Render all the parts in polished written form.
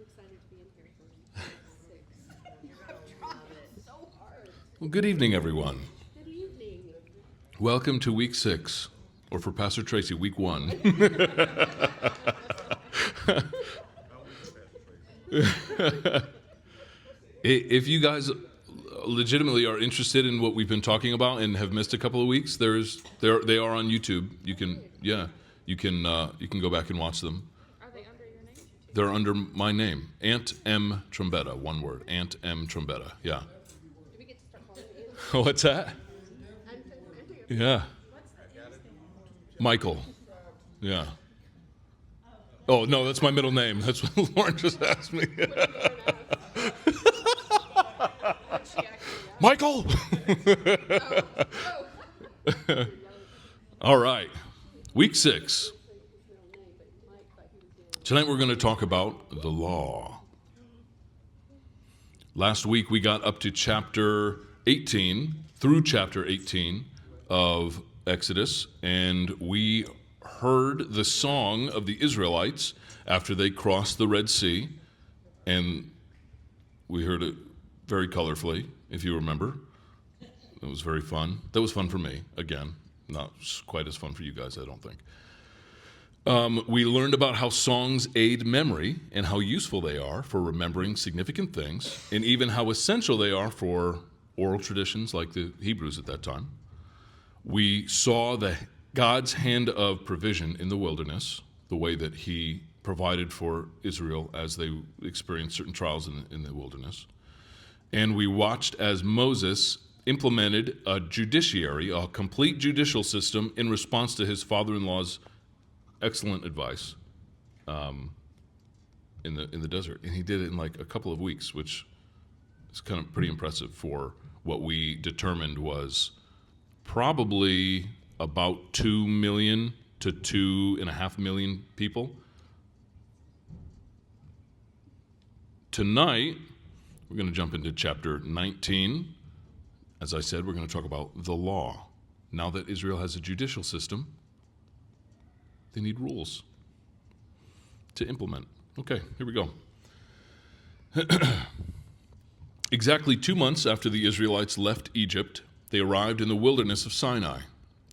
excited to be in here for 6. So hard. Well, good evening, everyone. Good evening. Welcome to week 6, or for Pastor Tracy, week 1. If you guys legitimately are interested in what we've been talking about and have missed a couple of weeks, they are on YouTube. You can go back and watch them. Are they under your name? They're under my name, Ant M. Trombetta, one word, Ant M. Trombetta. Yeah. Do we get to start calling you? What's that? Under your Yeah. Michael. Yeah. Oh, no, that's my middle name. That's what Lauren just asked me. Michael! All right. Week 6. Tonight we're going to talk about the law. Last week we got up to chapter 18, through chapter 18 of Exodus, and we heard the song of the Israelites after they crossed the Red Sea, and we heard it very colorfully, if you remember. It was very fun. That was fun for me, again. Not quite as fun for you guys, I don't think. We learned about how songs aid memory and how useful they are for remembering significant things, and even how essential they are for oral traditions like the Hebrews at that time. We saw God's hand of provision in the wilderness, the way that he provided for Israel as they experienced certain trials in the wilderness. And we watched as Moses implemented a judiciary, a complete judicial system in response to his father-in-law's excellent advice in the desert. And he did it in like a couple of weeks, which is kind of pretty impressive for what we determined was probably about 2 million to 2.5 million people. Tonight, we're going to jump into chapter 19. As I said, we're going to talk about the law. Now that Israel has a judicial system, they need rules to implement. Okay, here we go. Exactly 2 months after the Israelites left Egypt, they arrived in the wilderness of Sinai.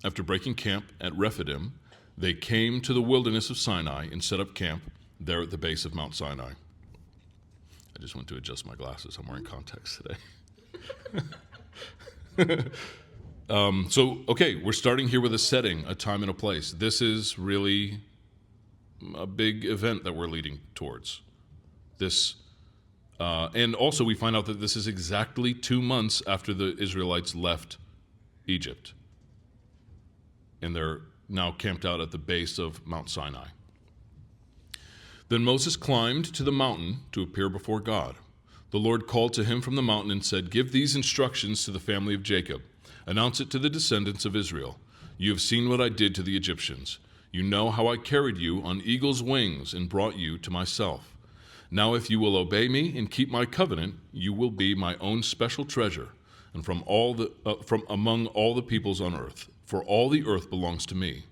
After breaking camp at Rephidim, they came to the wilderness of Sinai and set up camp there at the base of Mount Sinai. I just went to adjust my glasses. I'm wearing contacts today. Okay, we're starting here with a setting, a time and a place. This is really a big event that we're leading towards. And also we find out that this is exactly 2 months after the Israelites left Egypt. And they're now camped out at the base of Mount Sinai. Then Moses climbed to the mountain to appear before God. The Lord called to him from the mountain and said, "Give these instructions to the family of Jacob. Announce it to the descendants of Israel. You have seen what I did to the Egyptians. You know how I carried you on eagle's wings and brought you to myself. Now if you will obey me and keep my covenant, you will be my own special treasure, and from among all the peoples on earth. For all the earth belongs to me,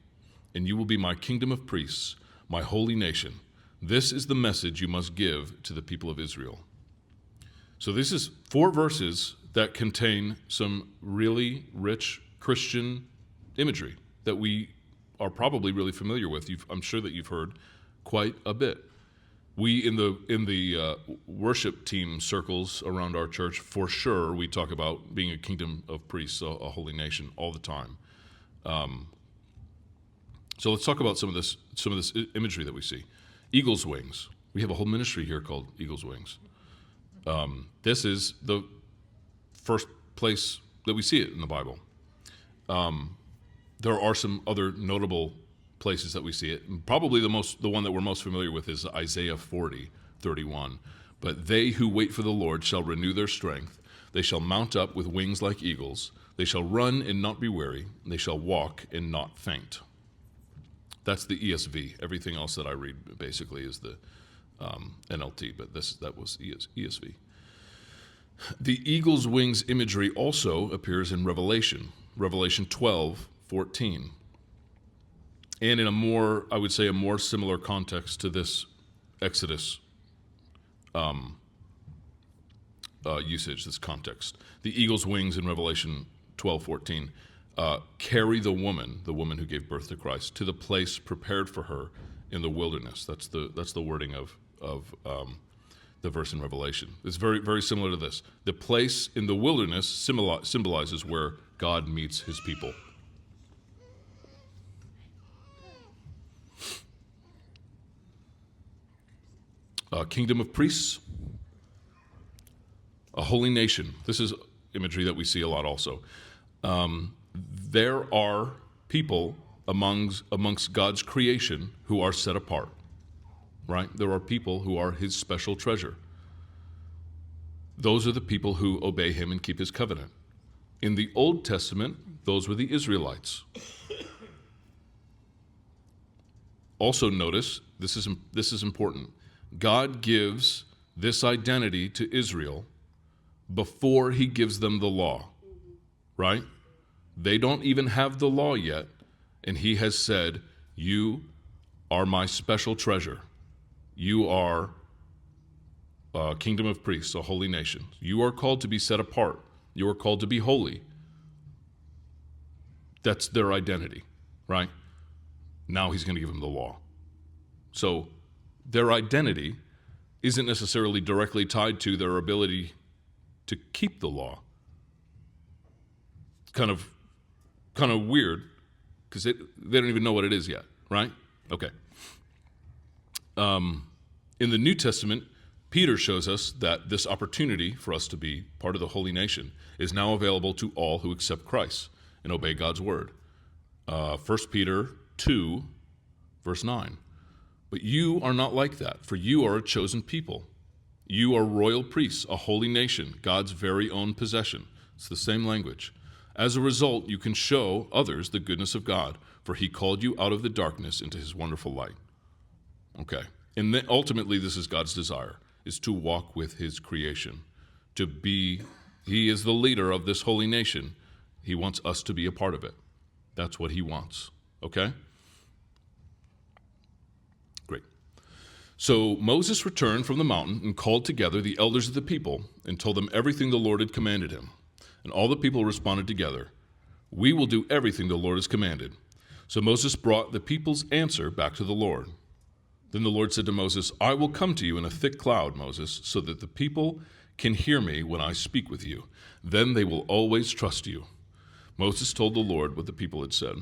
and you will be my kingdom of priests, my holy nation. This is the message you must give to the people of Israel." So this is 4 verses that contain some really rich Christian imagery that we are probably really familiar with. I'm sure that you've heard quite a bit. We in the worship team circles around our church, for sure, we talk about being a kingdom of priests, a holy nation, all the time. So let's talk about some of this imagery that we see. Eagle's wings. We have a whole ministry here called Eagle's Wings. This is the first place that we see it in the Bible. There are some other notable places that we see it. And probably the one that we're most familiar with is Isaiah 40:31. But they who wait for the Lord shall renew their strength. They shall mount up with wings like eagles. They shall run and not be weary. They shall walk and not faint. That's the ESV. Everything else that I read basically is the NLT, but that was ESV. The eagle's wings imagery also appears in Revelation 12:14. And in a more similar context to this Exodus usage, this context. The eagle's wings in Revelation 12:14 carry the woman who gave birth to Christ, to the place prepared for her in the wilderness. That's the wording of the verse in Revelation. It's very, very similar to this. The place in the wilderness symbolizes where God meets his people. A kingdom of priests, a holy nation. This is imagery that we see a lot also. There are people amongst God's creation who are set apart, right? There are people who are his special treasure. Those are the people who obey him and keep his covenant. In the Old Testament, those were the Israelites. Also notice, this is important. God gives this identity to Israel before he gives them the law, right? They don't even have the law yet, and he has said, you are my special treasure. You are a kingdom of priests, a holy nation. You are called to be set apart. You are called to be holy. That's their identity, right? Now he's going to give them the law. So their identity isn't necessarily directly tied to their ability to keep the law. Kind of weird, because they don't even know what it is yet, right? Okay. In the New Testament, Peter shows us that this opportunity for us to be part of the holy nation is now available to all who accept Christ and obey God's word. 1 Peter 2, verse 9. But you are not like that, for you are a chosen people. You are royal priests, a holy nation, God's very own possession. It's the same language. As a result, you can show others the goodness of God, for he called you out of the darkness into his wonderful light. Okay. And then ultimately, this is God's desire, is to walk with his creation. He is the leader of this holy nation. He wants us to be a part of it. That's what he wants. Okay? Great. So Moses returned from the mountain and called together the elders of the people and told them everything the Lord had commanded him. And all the people responded together, "We will do everything the Lord has commanded." So Moses brought the people's answer back to the Lord. Then the Lord said to Moses, "I will come to you in a thick cloud, Moses, so that the people can hear me when I speak with you. Then they will always trust you." Moses told the Lord what the people had said.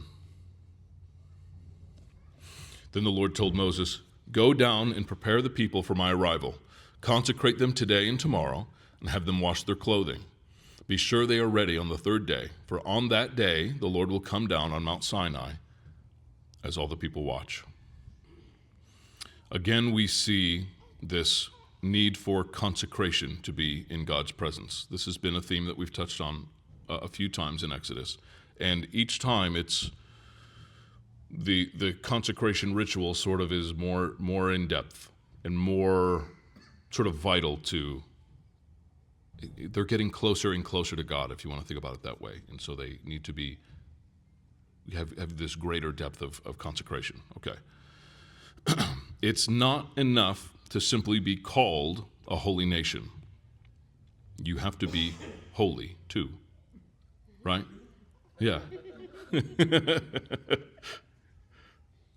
Then the Lord told Moses, "Go down and prepare the people for my arrival. Consecrate them today and tomorrow, and have them wash their clothing. Be sure they are ready on the third day, for on that day the Lord will come down on Mount Sinai as all the people watch." Again, we see this need for consecration to be in God's presence. This has been a theme that we've touched on a few times in Exodus. And each time it's the consecration ritual sort of is more in depth and more sort of vital to, they're getting closer and closer to God, if you want to think about it that way. And so they need to have this greater depth of consecration. Okay. It's not enough to simply be called a holy nation. You have to be holy too, right? Yeah.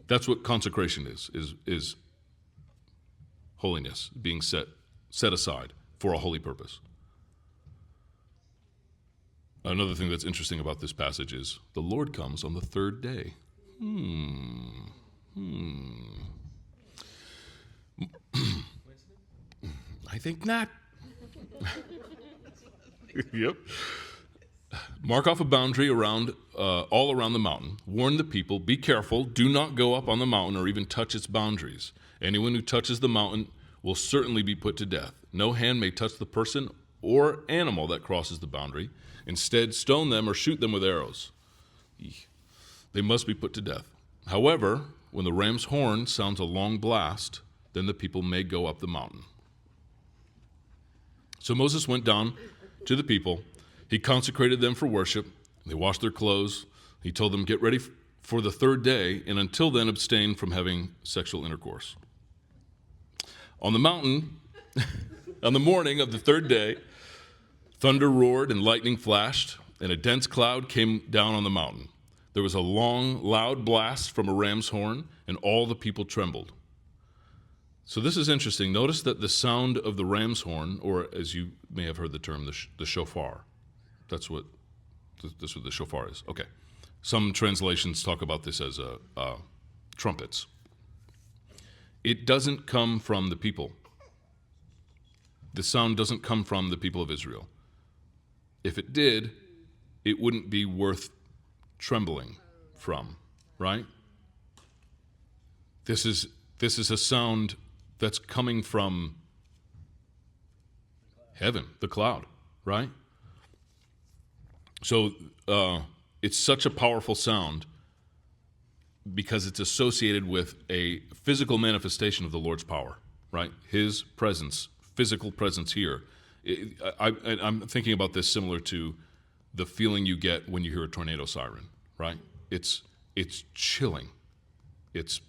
That's what consecration is holiness, being set aside for a holy purpose. Another thing that's interesting about this passage is the Lord comes on the third day. I think not. Yep. Mark off a boundary all around the mountain. Warn the people, be careful, do not go up on the mountain or even touch its boundaries. Anyone who touches the mountain will certainly be put to death. No hand may touch the person or animal that crosses the boundary. Instead, stone them or shoot them with arrows. They must be put to death. However, when the ram's horn sounds a long blast, then the people may go up the mountain. So Moses went down to the people. He consecrated them for worship. They washed their clothes. He told them, get ready for the third day, and until then abstain from having sexual intercourse. On the mountain, On the morning of the third day, thunder roared and lightning flashed, and a dense cloud came down on the mountain. There was a long, loud blast from a ram's horn, and all the people trembled. So this is interesting. Notice that the sound of the ram's horn, or as you may have heard the term, the shofar. That's what the shofar is. Okay. Some translations talk about this as trumpets. It doesn't come from the people. The sound doesn't come from the people of Israel. If it did, it wouldn't be worth trembling from, right? This is a sound that's coming from heaven, the cloud, right? So it's such a powerful sound because it's associated with a physical manifestation of the Lord's power, right? His presence, physical presence here. I'm thinking about this similar to the feeling you get when you hear a tornado siren, right? It's chilling. It's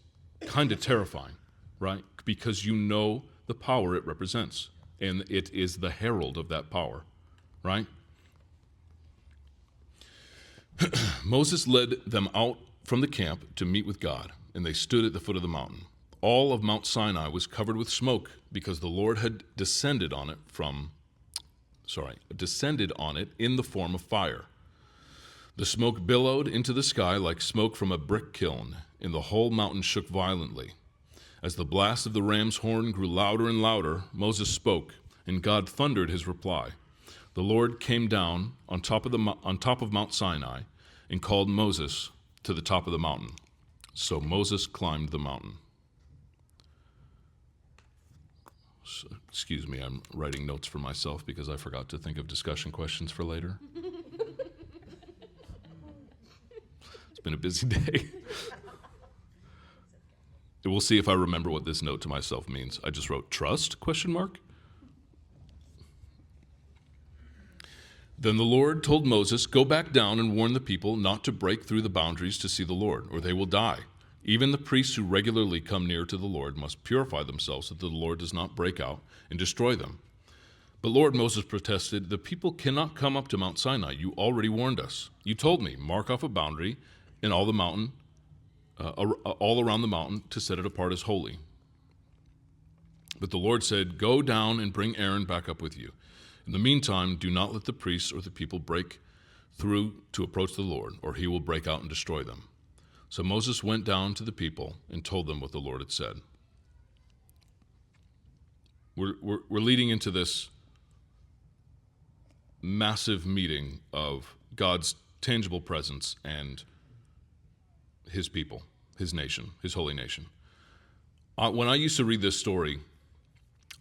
kind of terrifying, right? Because you know the power it represents, and it is the herald of that power, right? Moses led them out from the camp to meet with God, and they stood at the foot of the mountain. All of Mount Sinai was covered with smoke because the Lord had descended on it in the form of fire. The smoke billowed into the sky like smoke from a brick kiln, and the whole mountain shook violently. As the blast of the ram's horn grew louder and louder, Moses spoke, and God thundered his reply. The Lord came down on top of Mount Sinai and called Moses to the top of the mountain. So Moses climbed the mountain. So, excuse me, I'm writing notes for myself because I forgot to think of discussion questions for later. It's been a busy day. We'll see if I remember what this note to myself means. I just wrote trust, ? Then the Lord told Moses, go back down and warn the people not to break through the boundaries to see the Lord, or they will die. Even the priests who regularly come near to the Lord must purify themselves so that the Lord does not break out and destroy them. But Lord, Moses protested, the people cannot come up to Mount Sinai. You already warned us. You told me, mark off a boundary in all around the mountain to set it apart as holy. But the Lord said, go down and bring Aaron back up with you. In the meantime, do not let the priests or the people break through to approach the Lord, or he will break out and destroy them. So Moses went down to the people and told them what the Lord had said. We're leading into this massive meeting of God's tangible presence and his people, his nation, his holy nation. When I used to read this story,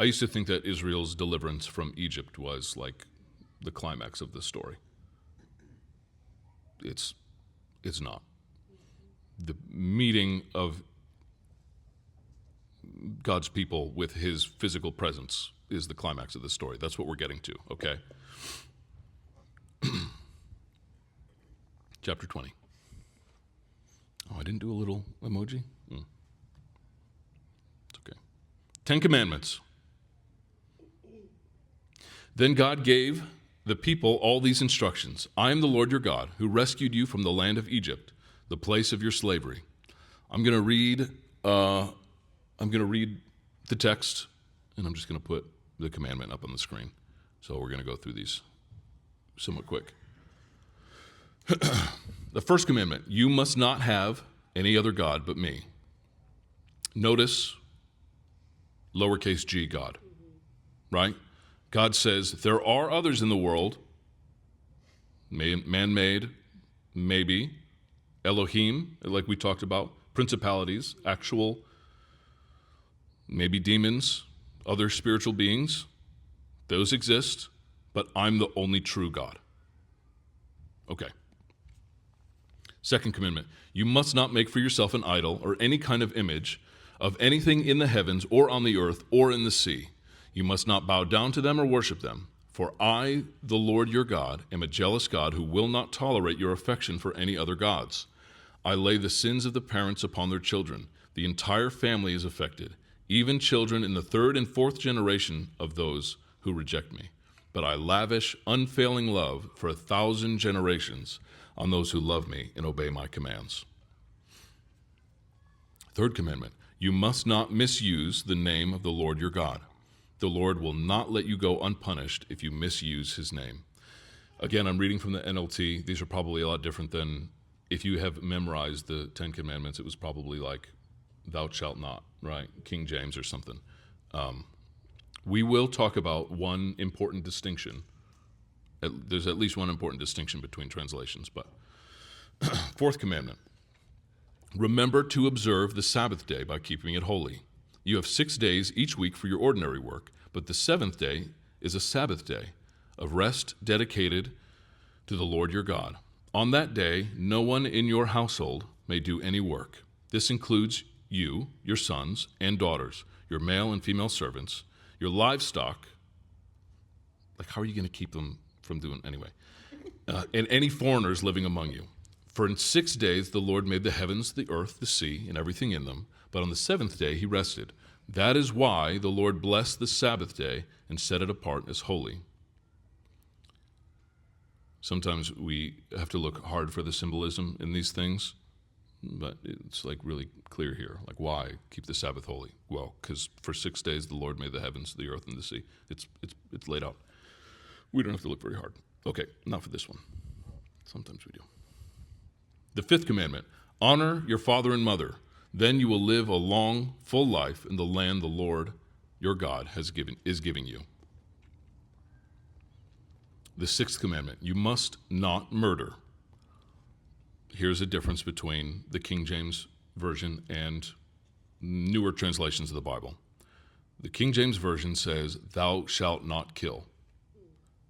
I used to think that Israel's deliverance from Egypt was like the climax of this story. It's not. The meeting of God's people with his physical presence is the climax of the story. That's what we're getting to, okay? Chapter 20. Oh, I didn't do a little emoji? It's okay. 10 Commandments. Then God gave the people all these instructions. I am the Lord your God, who rescued you from the land of Egypt, the place of your slavery. I'm going to read the text, and I'm just going to put the commandment up on the screen. So we're going to go through these somewhat quick. The first commandment, you must not have any other God but me. Notice lowercase g God, right? God says there are others in the world, man-made, maybe, Elohim, like we talked about, principalities, actual, maybe demons, other spiritual beings. Those exist, but I'm the only true God. Okay. Second commandment, you must not make for yourself an idol or any kind of image of anything in the heavens or on the earth or in the sea. You must not bow down to them or worship them. For I, the Lord your God, am a jealous God who will not tolerate your affection for any other gods. I lay the sins of the parents upon their children. The entire family is affected, even children in the third and fourth generation of those who reject me. But I lavish unfailing love for 1,000 generations on those who love me and obey my commands. Third commandment, you must not misuse the name of the Lord your God. The Lord will not let you go unpunished if you misuse his name. Again, I'm reading from the NLT. These are probably a lot different than if you have memorized the Ten Commandments. It was probably like, thou shalt not, right? King James or something. We will talk about one important distinction. There's at least one important distinction between translations. But fourth commandment, remember to observe the Sabbath day by keeping it holy. You have 6 days each week for your ordinary work, but the seventh day is a Sabbath day of rest dedicated to the Lord your God. On that day, no one in your household may do any work. This includes you, your sons and daughters, your male and female servants, your livestock. Like, how are you going to keep them from doing anyway? And any foreigners living among you. For in 6 days the Lord made the heavens, the earth, the sea, and everything in them. But on the seventh day he rested. That is why the Lord blessed the Sabbath day and set it apart as holy. Sometimes we have to look hard for the symbolism in these things, but it's like really clear here. Like, why keep the Sabbath holy? Well, because for 6 days the Lord made the heavens, the earth, and the sea. It's laid out. We don't have to look very hard. Okay, not for this one. Sometimes we do. The fifth commandment, honor your father and mother. Then you will live a long, full life in the land the Lord your God is giving you. The sixth commandment, you must not murder. Here's a difference between the King James Version and newer translations of the Bible. The King James Version says, thou shalt not kill.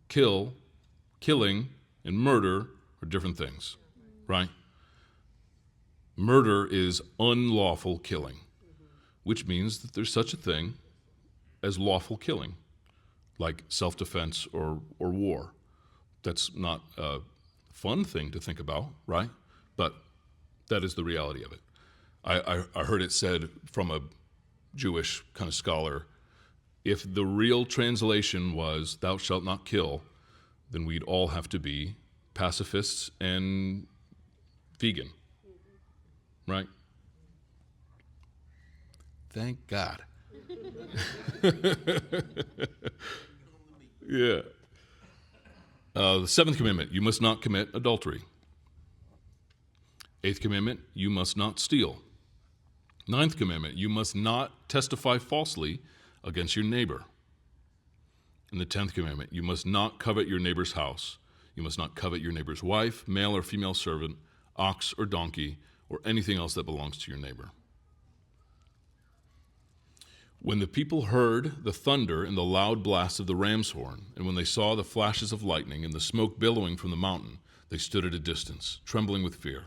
Killing, and murder are different things, right? Murder is unlawful killing, which means that there's such a thing as lawful killing, like self-defense or war. That's not a fun thing to think about, right? But that is the reality of it. I heard it said from a Jewish kind of scholar, if the real translation was thou shalt not kill, then we'd all have to be pacifists and vegan, right? Thank God. Yeah. The seventh commandment, you must not commit adultery. Eighth commandment, you must not steal. Ninth commandment, you must not testify falsely against your neighbor. And the 10th commandment, you must not covet your neighbor's house. You must not covet your neighbor's wife, male or female servant, ox or donkey, or anything else that belongs to your neighbor. When the people heard the thunder and the loud blast of the ram's horn, and when they saw the flashes of lightning and the smoke billowing from the mountain, they stood at a distance, trembling with fear.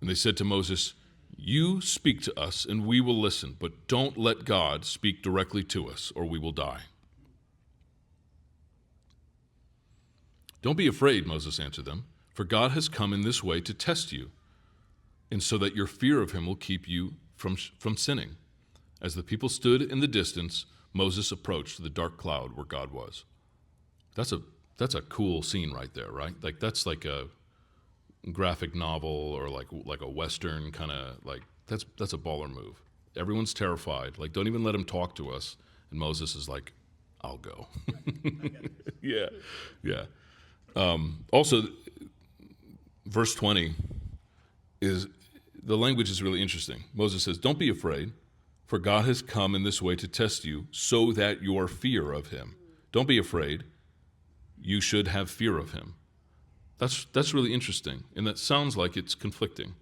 And they said to Moses, you speak to us and we will listen, but don't let God speak directly to us or we will die. Don't be afraid, Moses answered them, for God has come in this way to test you, and so that your fear of him will keep you from sinning. As the people stood in the distance, Moses approached the dark cloud where God was. That's a cool scene right there, right? Like that's like a graphic novel or like a Western kind of like that's a baller move. Everyone's terrified. Like, don't even let him talk to us. And Moses is like, I'll go. Yeah. Also, verse 20 is the language is really interesting. Moses says, don't be afraid, for God has come in this way to test you so that your fear of him. Don't be afraid. You should have fear of him. That's really interesting, and that sounds like it's conflicting.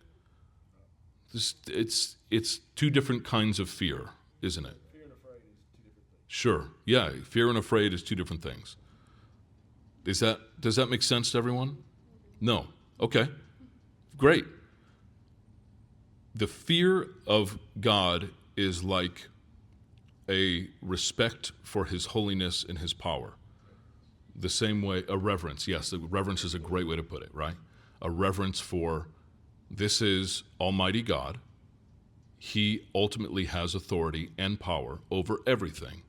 It's two different kinds of fear, isn't it? Fear and afraid is two different things. Sure. Yeah, fear and afraid is two different things. Does that make sense to everyone? No. Okay. Great. The fear of God is like a respect for his holiness and his power. The same way, a reverence. Yes, reverence is a great way to put it, right? A reverence for this is Almighty God. he ultimately has authority and power over everything.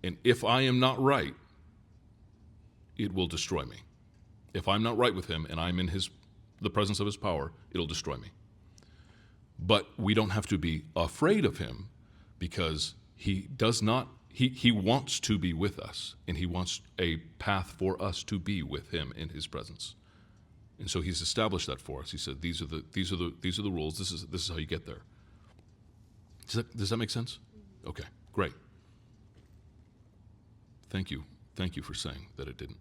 And if I am not right, it will destroy me. If I'm not right with him and I'm in the presence of his power, it'll destroy me. But we don't have to be afraid of him, because he wants to be with us, and he wants a path for us to be with him in his presence. And so he's established that for us. He said, these are the rules. This is how you get there. Does that make sense? Okay, great. Thank you for saying that it didn't.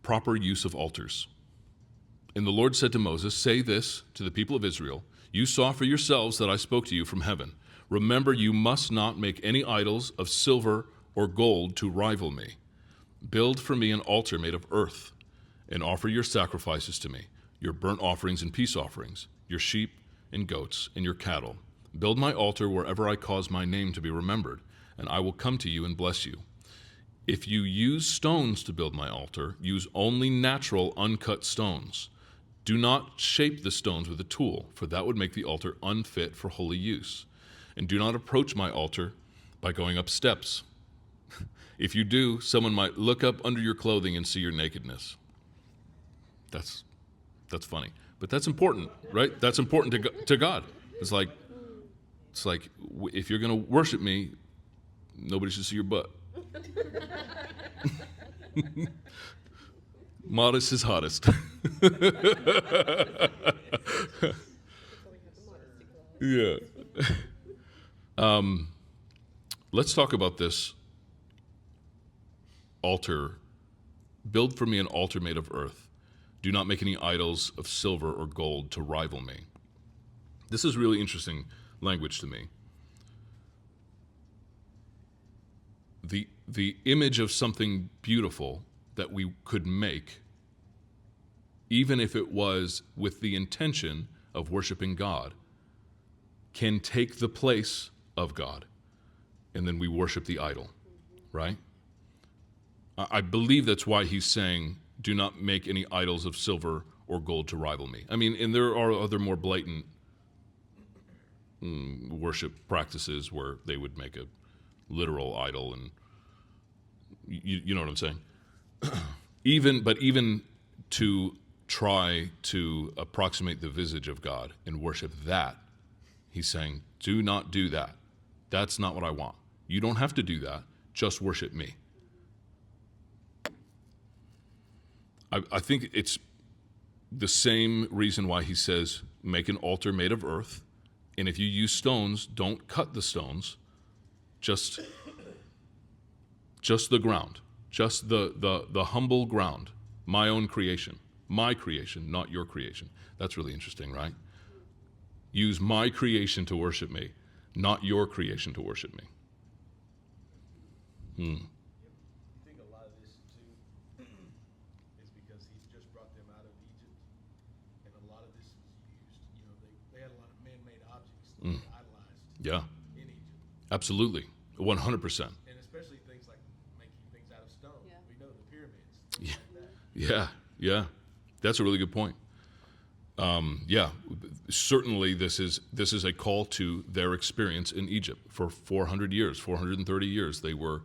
Proper use of altars. And the Lord said to Moses, say this to the people of Israel, you saw for yourselves that I spoke to you from heaven. Remember, you must not make any idols of silver or gold to rival me. Build for me an altar made of earth, and offer your sacrifices to me, your burnt offerings and peace offerings, your sheep and goats and your cattle. Build my altar wherever I cause my name to be remembered, and I will come to you and bless you. If you use stones to build my altar, use only natural uncut stones. Do not shape the stones with a tool, for that would make the altar unfit for holy use. And do not approach my altar by going up steps. If you do, someone might look up under your clothing and see your nakedness. That's funny, but that's important, right? That's important to God. It's like if you're going to worship me, nobody should see your butt. Modest is hottest. Yeah. Let's talk about this altar. Build for me an altar made of earth. Do not make any idols of silver or gold to rival me. This is really interesting language to me. The image of something beautiful that we could make, even if it was with the intention of worshiping God, can take the place of God, and then we worship the idol, right? I believe that's why he's saying, do not make any idols of silver or gold to rival me. I mean, and there are other more blatant worship practices where they would make a literal idol, and you know what I'm saying? Even to try to approximate the visage of God and worship that, he's saying, do not do that. That's not what I want. You don't have to do that. Just worship me. I think it's the same reason why he says, make an altar made of earth, and if you use stones, don't cut the stones, just the ground, just the humble ground, my own creation, my creation, not your creation. That's really interesting, right? Use my creation to worship me, not your creation to worship me. I think a lot of this too is because he's just brought them out of Egypt, and a lot of this was used. You know, they had a lot of man-made objects that they idolized Yeah, in Egypt, absolutely, 100%. and especially things like making things out of stone. Yeah. We know the pyramids. Yeah. Like that. Yeah, that's a really good point. Certainly this is a call to their experience in Egypt. For 400 years, 430 years, they were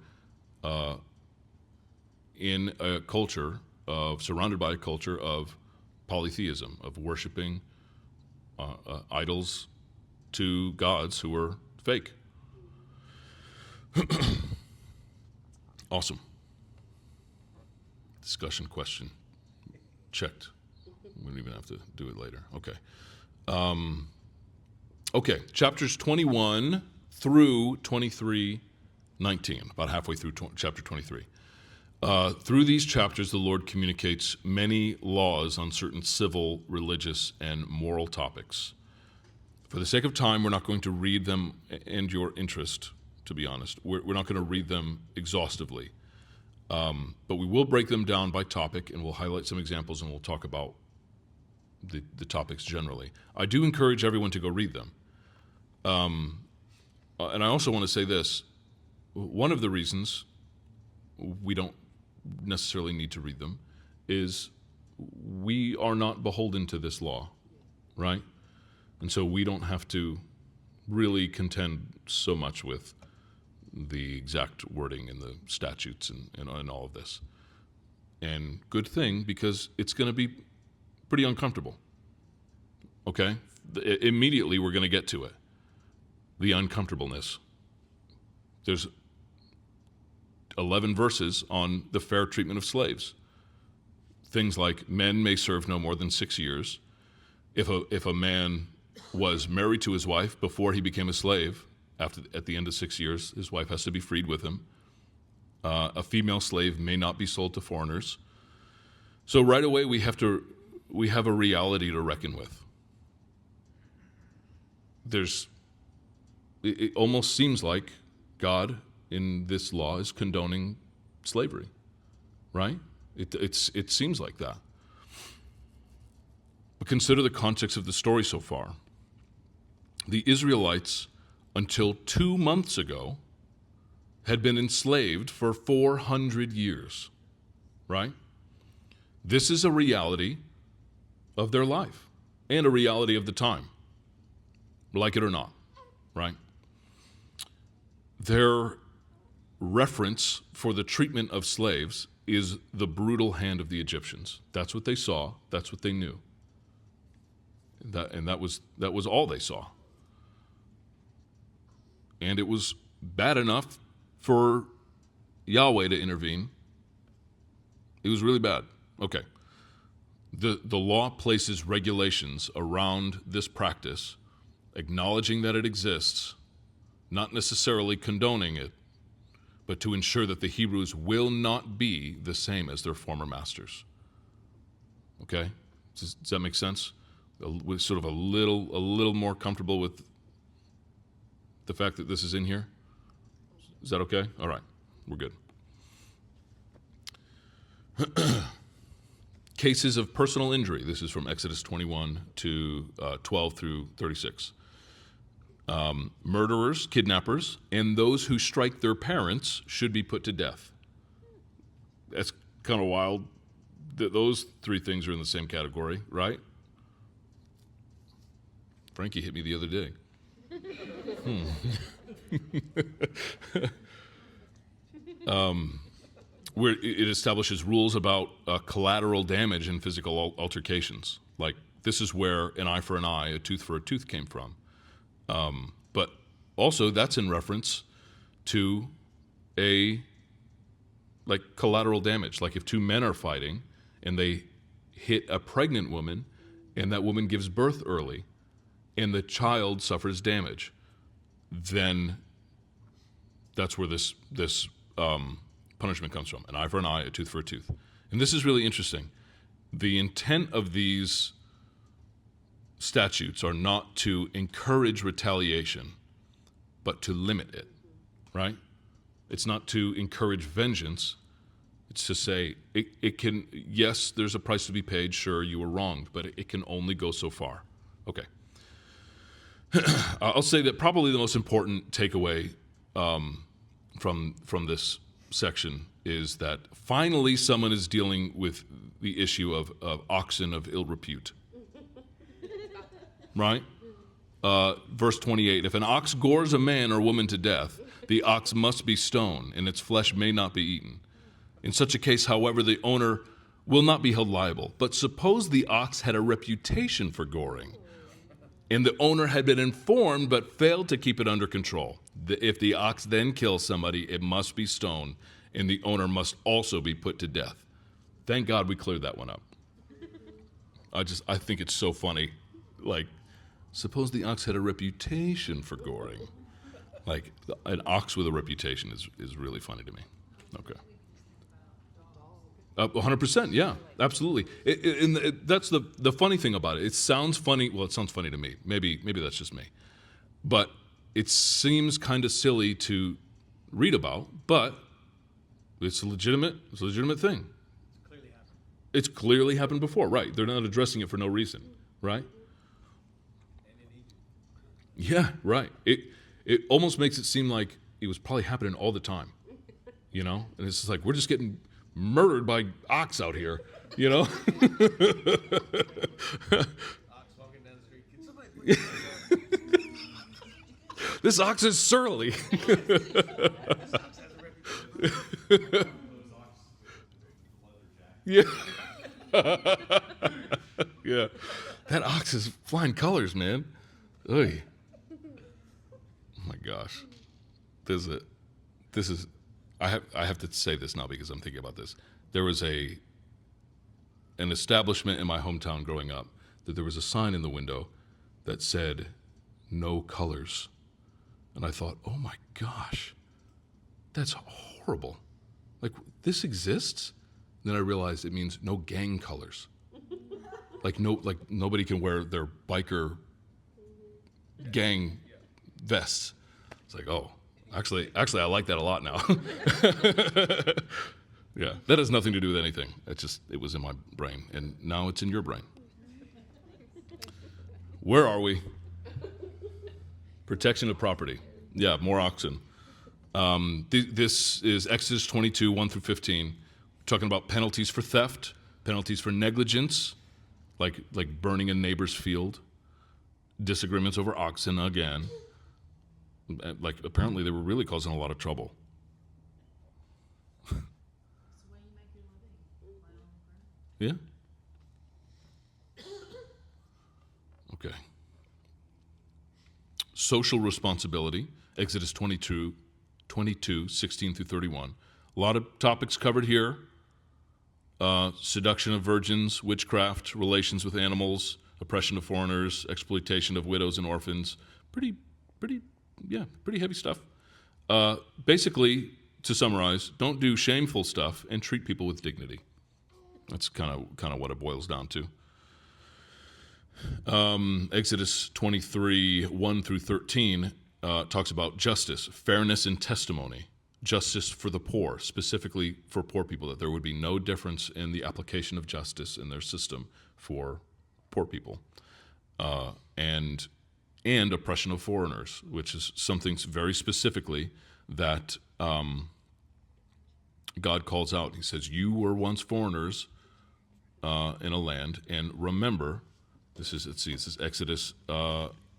in a culture surrounded by a culture of polytheism, of worshiping idols to gods who were fake. Awesome. Discussion question checked. We don't even have to do it later. Okay. Okay, chapters 21 through 23:19, about halfway through chapter 23. Through these chapters, the Lord communicates many laws on certain civil, religious, and moral topics. For the sake of time, we're not going to read them, and your interest, to be honest. We're not going to read them exhaustively. But we will break them down by topic, and we'll highlight some examples, and we'll talk about the topics generally. I do encourage everyone to go read them. And I also want to say this. One of the reasons we don't necessarily need to read them is we are not beholden to this law, right? And so we don't have to really contend so much with the exact wording in the statutes and all of this. And good thing, because it's going to be pretty uncomfortable. Okay? Immediately we're going to get to it. The uncomfortableness. There's 11 verses on the fair treatment of slaves. Things like men may serve no more than 6 years. If a man was married to his wife before he became a slave, at the end of 6 years, his wife has to be freed with him. A female slave may not be sold to foreigners. So right away we have a reality to reckon with. It almost seems like God in this law is condoning slavery, right? It seems like that. But consider the context of the story so far. The Israelites, until 2 months ago, had been enslaved for 400 years, right? This is a reality of their life and a reality of the time, like it or not, right? Their reference for the treatment of slaves is the brutal hand of the Egyptians. That's what they saw. That's what they knew. That was all they saw. And it was bad enough for Yahweh to intervene. It was really bad. Okay. The law places regulations around this practice, acknowledging that it exists, not necessarily condoning it, but to ensure that the Hebrews will not be the same as their former masters. Okay? Does that make sense? We're sort of a little more comfortable with the fact that this is in here? Is that okay? All right. We're good. Cases of personal injury. This is from Exodus 21 to 12 through 36. Murderers, kidnappers, and those who strike their parents should be put to death. That's kind of wild. Those three things are in the same category, right? Frankie hit me the other day. Where it establishes rules about collateral damage in physical altercations. Like, this is where an eye for an eye, a tooth for a tooth came from. But also that's in reference to collateral damage. Like if two men are fighting and they hit a pregnant woman and that woman gives birth early and the child suffers damage, then that's where this punishment comes from. An eye for an eye, a tooth for a tooth. And this is really interesting. The intent of these statutes are not to encourage retaliation, but to limit it, right? It's not to encourage vengeance. It's to say, it can, yes, there's a price to be paid, sure, you were wronged, but it can only go so far. Okay. I'll say that probably the most important takeaway from this section is that finally someone is dealing with the issue of oxen of ill repute. Right? Verse 28, if an ox gores a man or woman to death, the ox must be stoned, and its flesh may not be eaten. In such a case, however, the owner will not be held liable. But suppose the ox had a reputation for goring, and the owner had been informed but failed to keep it under control. If the ox then kills somebody, it must be stoned, and the owner must also be put to death. Thank God we cleared that one up. I think it's so funny. Like, suppose the ox had a reputation for goring. Like, an ox with a reputation is really funny to me. Okay. 100%, yeah, absolutely. That's the funny thing about it. It sounds funny. Well, it sounds funny to me. Maybe that's just me. But it seems kind of silly to read about, but it's a legitimate thing. It's clearly happened before, right? They're not addressing it for no reason, right? Yeah, right. It almost makes it seem like it was probably happening all the time, you know? And it's just like, we're just getting murdered by ox out here. you know? Ox walking down the street. Can somebody please? This ox is surly. This ox has a reputation. Yeah. Yeah. That ox is flying colors, man. Oy. Oh my gosh. This is I have to say this now because I'm thinking about this. There was an establishment in my hometown growing up that there was a sign in the window that said no colors. And I thought, "Oh my gosh. That's horrible. Like this exists?" Then I realized it means no gang colors. Like nobody can wear their biker gang vests. It's like, oh, actually I like that a lot now. Yeah, that has nothing to do with anything. It was in my brain, and now it's in your brain. Where are we? Protection of property. Yeah, more oxen. This is Exodus 22, 1 through 15. Talking about penalties for theft, penalties for negligence, like burning a neighbor's field, disagreements over oxen again. Like apparently they were really causing a lot of trouble. Yeah. Okay. Social responsibility, Exodus 22, 16 through 31. A lot of topics covered here. Seduction of virgins, witchcraft, relations with animals, oppression of foreigners, exploitation of widows and orphans. Pretty heavy stuff. Basically, to summarize, don't do shameful stuff and treat people with dignity. That's kind of what it boils down to. Exodus 23, 1 through 13 talks about justice, fairness in testimony, justice for the poor, specifically for poor people, that there would be no difference in the application of justice in their system for poor people, and oppression of foreigners, which is something very specifically that God calls out. He says, "You were once foreigners in a land, and remember." This is Exodus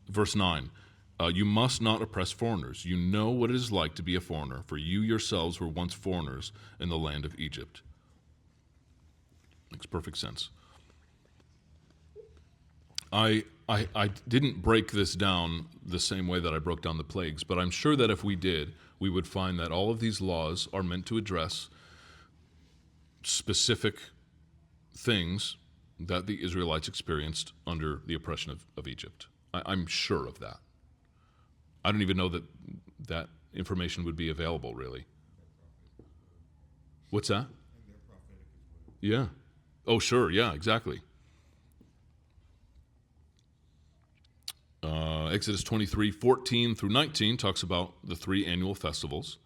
verse 9. You must not oppress foreigners. You know what it is like to be a foreigner, for you yourselves were once foreigners in the land of Egypt. Makes perfect sense. I didn't break this down the same way that I broke down the plagues, but I'm sure that if we did, we would find that all of these laws are meant to address specific things that the Israelites experienced under the oppression of Egypt. I'm sure of that. I don't even know that information would be available, really. What's that? Yeah. Oh, sure. Yeah, exactly. Exodus 23, 14 through 19 talks about the 3 annual festivals.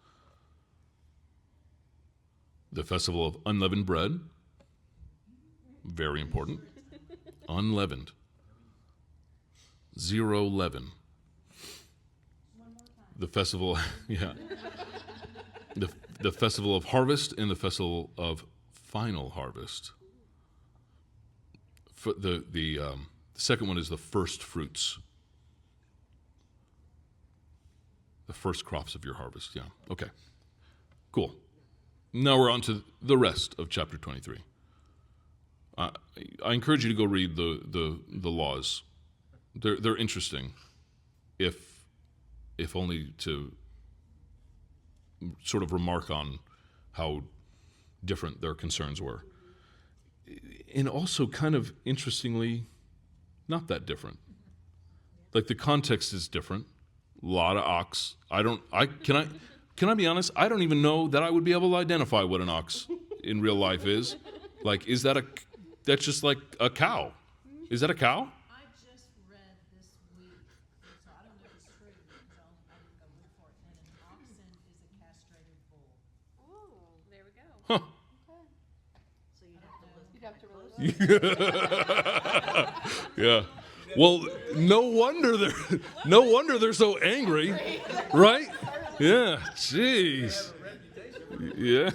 The festival of unleavened bread, very important. Unleavened. 0 leaven. The festival, yeah. The festival of harvest and the festival of final harvest. The second one is the first fruits. The first crops of your harvest, yeah. Okay, cool. Now we're on to the rest of chapter 23. I encourage you to go read the laws. They're interesting, if only to sort of remark on how different their concerns were. And also kind of interestingly, not that different. Like the context is different. A lot of ox. Can I be honest? I don't even know that I would be able to identify what an ox in real life is. Like, that's just like a cow. Is that a cow? I just read this week, so I don't know if it's true, because I didn't go look for it, and an oxen is a castrated bull. Oh, there we go. Huh. So you'd have to look. You'd have to really Yeah. Well, no wonder they're so angry, right? Yeah. Jeez. Yeah.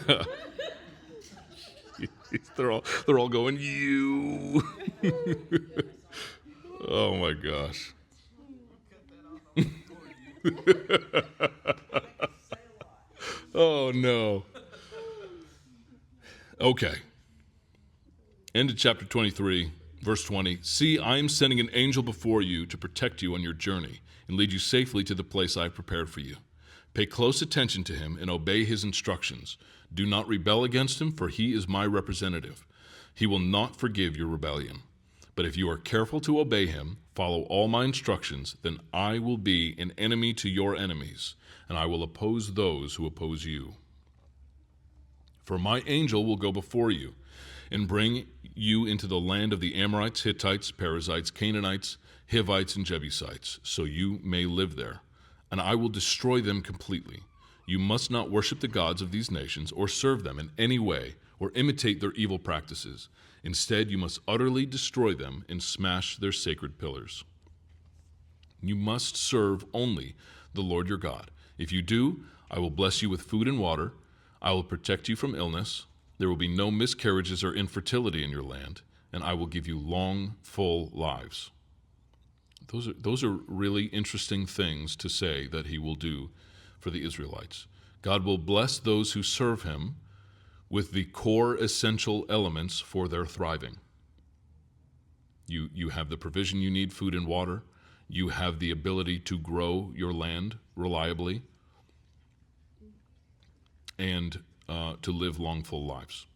they're all going, you. Oh my gosh. Oh no. Okay. End of chapter 23, verse 20. See, I am sending an angel before you to protect you on your journey and lead you safely to the place I have prepared for you. Pay close attention to him and obey his instructions. Do not rebel against him, for he is my representative. He will not forgive your rebellion. But if you are careful to obey him, follow all my instructions, then I will be an enemy to your enemies, and I will oppose those who oppose you. For my angel will go before you and bring you into the land of the Amorites, Hittites, Perizzites, Canaanites, Hivites, and Jebusites, so you may live there. And I will destroy them completely. You must not worship the gods of these nations or serve them in any way or imitate their evil practices. Instead, you must utterly destroy them and smash their sacred pillars. You must serve only the Lord your God. If you do, I will bless you with food and water. I will protect you from illness. There will be no miscarriages or infertility in your land, and I will give you long, full lives. Those are really interesting things to say that he will do for the Israelites. God will bless those who serve him with the core essential elements for their thriving. You have the provision you need, food and water. You have the ability to grow your land reliably and to live long, full lives.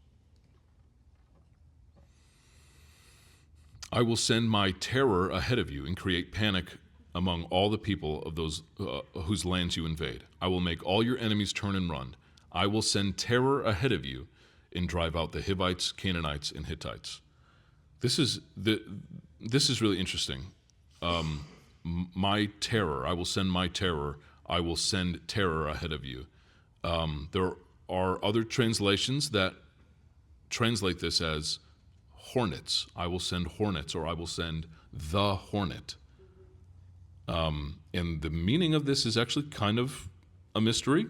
I will send my terror ahead of you and create panic among all the people of those whose lands you invade. I will make all your enemies turn and run. I will send terror ahead of you and drive out the Hivites, Canaanites, and Hittites. This is really interesting. My terror, I will send my terror. I will send terror ahead of you. There are other translations that translate this as hornets. I will send hornets, or I will send the hornet. And the meaning of this is actually kind of a mystery.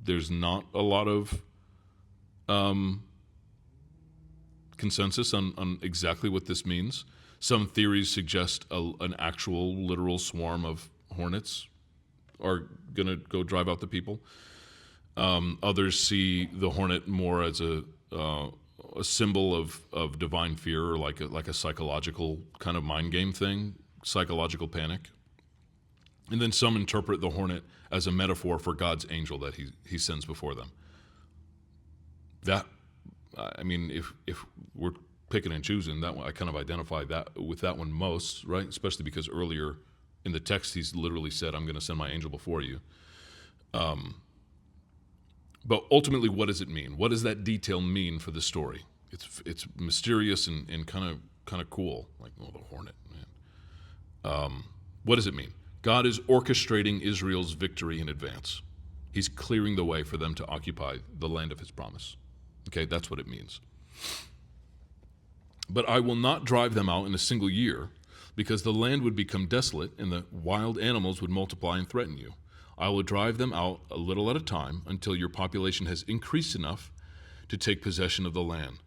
There's not a lot of consensus on exactly what this means. Some theories suggest an actual literal swarm of hornets are going to go drive out the people. Others see the hornet more as a symbol of divine fear, or like a psychological kind of mind game thing, psychological panic. And then some interpret the hornet as a metaphor for God's angel that he sends before them. That, I mean, if we're picking and choosing, that one, I kind of identify that with that one most, right? Especially because earlier in the text he's literally said, "I'm going to send my angel before you." But ultimately, what does it mean? What does that detail mean for the story? It's mysterious and kind of cool, like, oh, the hornet, man. What does it mean? God is orchestrating Israel's victory in advance. He's clearing the way for them to occupy the land of his promise. Okay, that's what it means. But I will not drive them out in a single year, because the land would become desolate and the wild animals would multiply and threaten you. I will drive them out a little at a time until your population has increased enough to take possession of the land.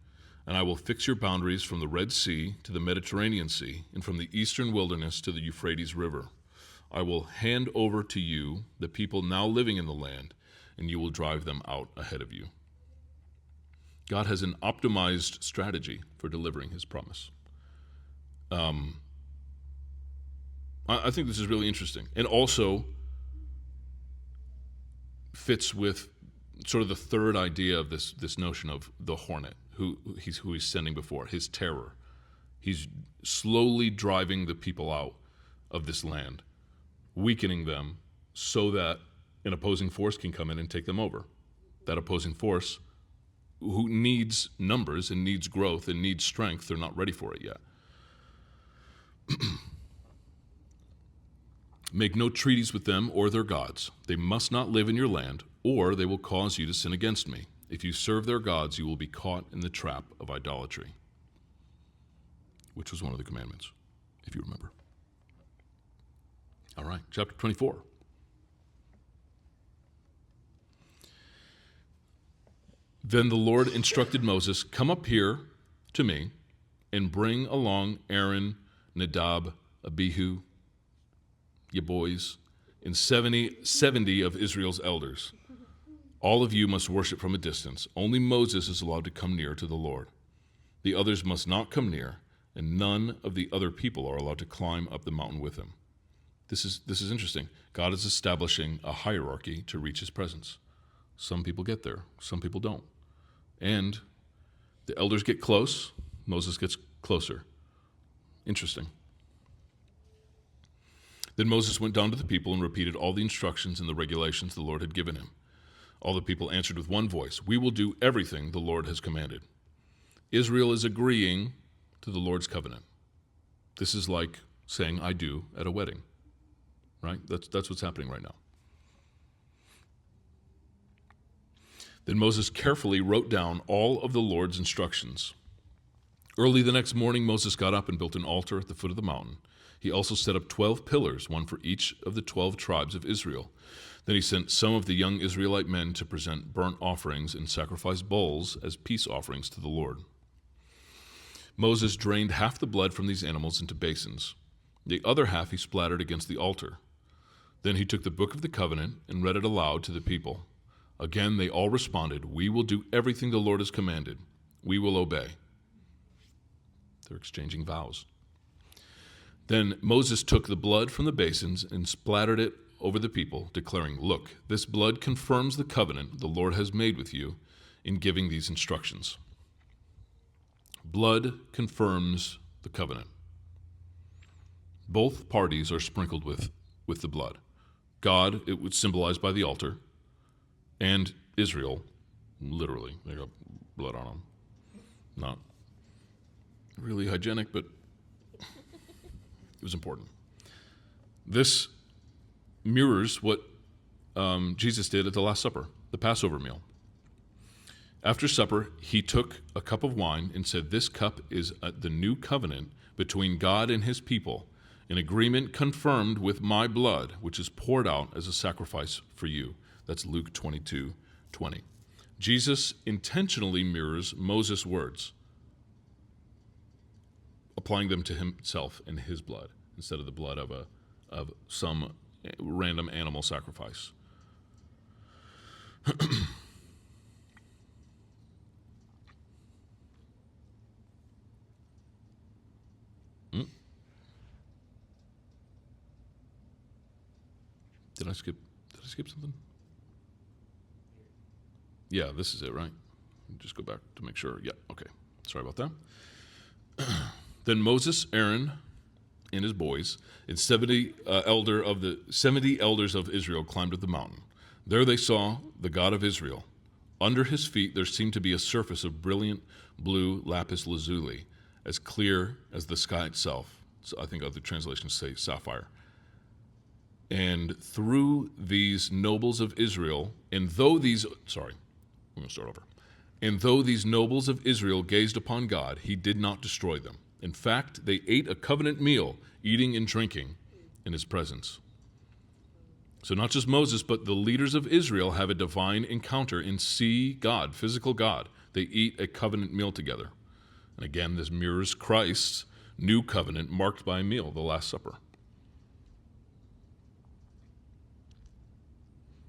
And I will fix your boundaries from the Red Sea to the Mediterranean Sea, and from the eastern wilderness to the Euphrates River. I will hand over to you the people now living in the land, and you will drive them out ahead of you. God has an optimized strategy for delivering his promise. I think this is really interesting, and also fits with sort of the third idea of this notion of the hornet, who he's sending before, his terror. He's slowly driving the people out of this land, weakening them so that an opposing force can come in and take them over. That opposing force, who needs numbers and needs growth and needs strength, they're not ready for it yet. Make no treaties with them or their gods. They must not live in your land, or they will cause you to sin against me. If you serve their gods, you will be caught in the trap of idolatry, which was one of the commandments, if you remember. All right, chapter 24. Then the Lord instructed Moses, "Come up here to me and bring along Aaron, Nadab, Abihu, you boys, and 70 of Israel's elders. All of you must worship from a distance. Only Moses is allowed to come near to the Lord. The others must not come near, and none of the other people are allowed to climb up the mountain with him." This is interesting. God is establishing a hierarchy to reach his presence. Some people get there, some people don't. And the elders get close, Moses gets closer. Interesting. Then Moses went down to the people and repeated all the instructions and the regulations the Lord had given him. All the people answered with one voice, "We will do everything the Lord has commanded." Israel is agreeing to the Lord's covenant. This is like saying "I do" at a wedding, right? That's what's happening right now. Then Moses carefully wrote down all of the Lord's instructions. Early the next morning, Moses got up and built an altar at the foot of the mountain. He also set up 12 pillars, one for each of the 12 tribes of Israel. Then he sent some of the young Israelite men to present burnt offerings and sacrifice bulls as peace offerings to the Lord. Moses drained half the blood from these animals into basins. The other half he splattered against the altar. Then he took the book of the covenant and read it aloud to the people. Again, they all responded, "We will do everything the Lord has commanded. We will obey." They're exchanging vows. Then Moses took the blood from the basins and splattered it over the people, declaring, "Look, this blood confirms the covenant the Lord has made with you in giving these instructions." Blood confirms the covenant. Both parties are sprinkled with the blood. God, it was symbolized by the altar, and Israel, literally, they got blood on them. Not really hygienic, but it was important. This mirrors what Jesus did at the Last Supper, the Passover meal. After supper, he took a cup of wine and said, "This cup is the new covenant between God and his people, an agreement confirmed with my blood, which is poured out as a sacrifice for you." That's Luke 22:20. Jesus intentionally mirrors Moses' words, applying them to himself and his blood instead of the blood of some random animal sacrifice. Did I skip something? Yeah, this is it, right? Just go back to make sure. Yeah, okay. Sorry about that. Then Moses, Aaron, and his boys, and 70 elders of Israel climbed up the mountain. There they saw the God of Israel. Under his feet there seemed to be a surface of brilliant blue lapis lazuli, as clear as the sky itself. So I think other translations say sapphire. And through these nobles of Israel, and though these nobles of Israel gazed upon God, he did not destroy them. In fact, they ate a covenant meal, eating and drinking in his presence. So not just Moses, but the leaders of Israel have a divine encounter and see God, physical God. They eat a covenant meal together. And again, this mirrors Christ's new covenant marked by a meal, the Last Supper.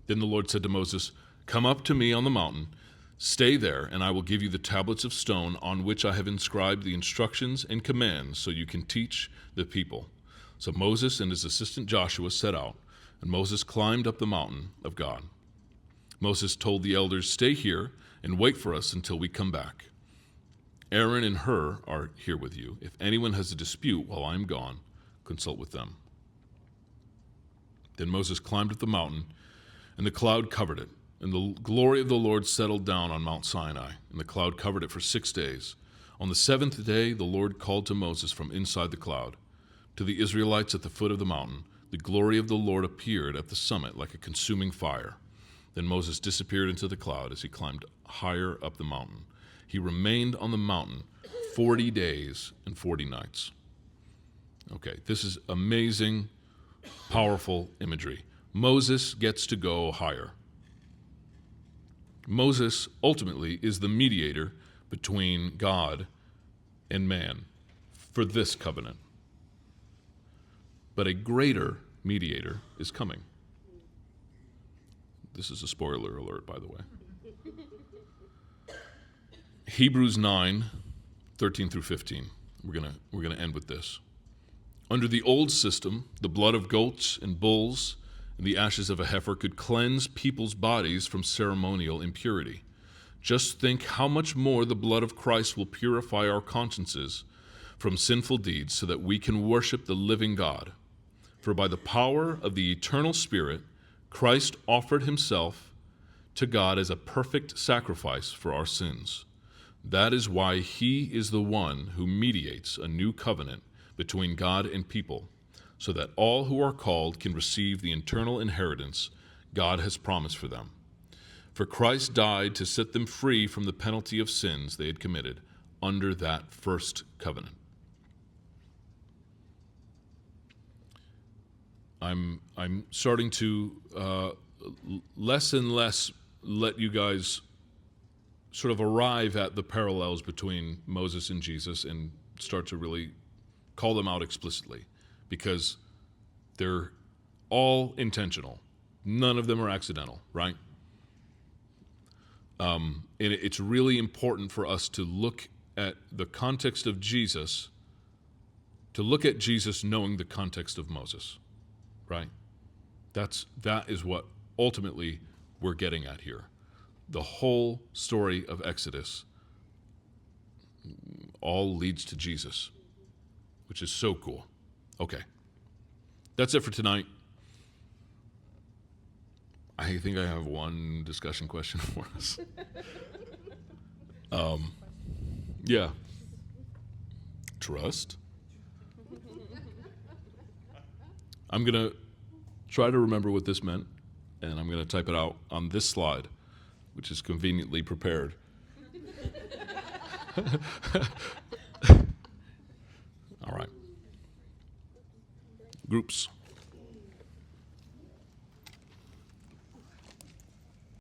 Then the Lord said to Moses, "Come up to me on the mountain, stay there, and I will give you the tablets of stone on which I have inscribed the instructions and commands so you can teach the people." So Moses and his assistant Joshua set out, and Moses climbed up the mountain of God. Moses told the elders, "Stay here and wait for us until we come back. Aaron and Hur are here with you. If anyone has a dispute while I am gone, consult with them." Then Moses climbed up the mountain, and the cloud covered it, and the glory of the Lord settled down on Mount Sinai, and the cloud covered it for 6 days. On the 7th day, the Lord called to Moses from inside the cloud. To the Israelites at the foot of the mountain, the glory of the Lord appeared at the summit like a consuming fire. Then Moses disappeared into the cloud as he climbed higher up the mountain. He remained on the mountain 40 days and 40 nights. Okay, this is amazing, powerful imagery. Moses gets to go higher. Moses ultimately is the mediator between God and man for this covenant. But a greater mediator is coming. This is a spoiler alert, by the way. Hebrews 9:13 through 15. We're gonna end with this. Under the old system, the blood of goats and bulls and the ashes of a heifer could cleanse people's bodies from ceremonial impurity. Just think how much more the blood of Christ will purify our consciences from sinful deeds so that we can worship the living God. For by the power of the eternal Spirit, Christ offered himself to God as a perfect sacrifice for our sins. That is why he is the one who mediates a new covenant between God and people, so that all who are called can receive the eternal inheritance God has promised for them. For Christ died to set them free from the penalty of sins they had committed under that first covenant. I'm starting to less and less let you guys sort of arrive at the parallels between Moses and Jesus and start to really call them out explicitly, because they're all intentional. None of them are accidental, right? And it's really important for us to look at the context of Jesus, to look at Jesus knowing the context of Moses, right? That is what ultimately we're getting at here. The whole story of Exodus all leads to Jesus, which is so cool. Okay. That's it for tonight. I think I have one discussion question for us. Yeah. Trust. I'm going to try to remember what this meant, and I'm going to type it out on this slide, which is conveniently prepared. All right. Groups.